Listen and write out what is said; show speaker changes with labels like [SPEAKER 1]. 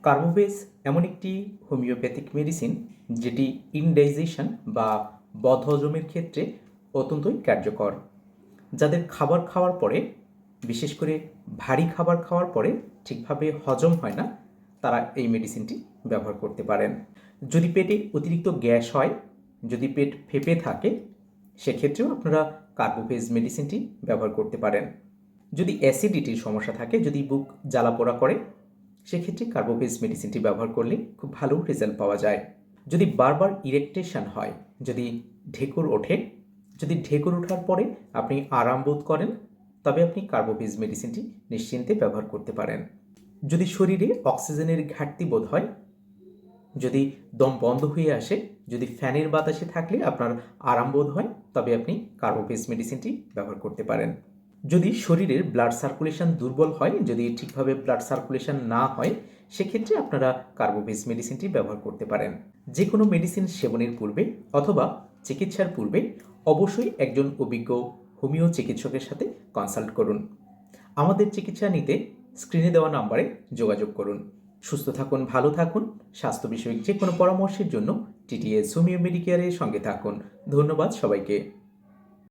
[SPEAKER 1] Carbo veg এমন একটি homeopathic medicine যেটি ইনডাইজেশন বা বদহজমের ক্ষেত্রে অত্যন্তই কার্যকর। যাদের খাবার খাওয়ার পরে, বিশেষ করে ভারী খাবার খাওয়ার পরে ঠিকভাবে হজম হয় না, তারা এই মেডিসিনটি ব্যবহার করতে পারেন। যদি পেটে অতিরিক্ত গ্যাস হয়, যদি পেট ফেঁপে থাকে, সেক্ষেত্রেও আপনারা কার্বোভেজ মেডিসিনটি ব্যবহার করতে পারেন। যদি অ্যাসিডিটির সমস্যা থাকে, যদি বুক জ্বালাপোড়া করে, সেক্ষেত্রে কার্বোভেজ মেডিসিনটি ব্যবহার করলে খুব ভালো রেজাল্ট পাওয়া যায়। যদি বারবার ইরেকটেশন হয়, যদি ঢেকুর ওঠে, যদি ঢেকুর ওঠার পরে আপনি আরাম বোধ করেন, তবে আপনি কার্বোভেজ মেডিসিনটি নিশ্চিন্তে ব্যবহার করতে পারেন। যদি শরীরে অক্সিজেনের ঘাটতি বোধ হয়, যদি দম বন্ধ হয়ে আসে, যদি ফ্যানের বাতাসে থাকলে আপনার আরাম বোধ হয়, তবে আপনি কার্বোভেজ মেডিসিনটি ব্যবহার করতে পারেন। যদি শরীরের ব্লাড সার্কুলেশন দুর্বল হয়, যদি ঠিকভাবে ব্লাড সার্কুলেশন না হয়, সেক্ষেত্রে আপনারা কার্বোভেজ মেডিসিনটি ব্যবহার করতে পারেন। যে কোনো মেডিসিন সেবনের পূর্বে অথবা চিকিৎসার পূর্বে অবশ্যই একজন অভিজ্ঞ হোমিও চিকিৎসকের সাথে কনসাল্ট করুন। আমাদের চিকিৎসা নিতে স্ক্রিনে দেওয়া নাম্বারে যোগাযোগ করুন। সুস্থ থাকুন, ভালো থাকুন। স্বাস্থ্য বিষয়ক যে কোনো পরামর্শের জন্য টিটিএস হোমিও মেডিকেয়ারের সঙ্গে থাকুন। ধন্যবাদ সবাইকে।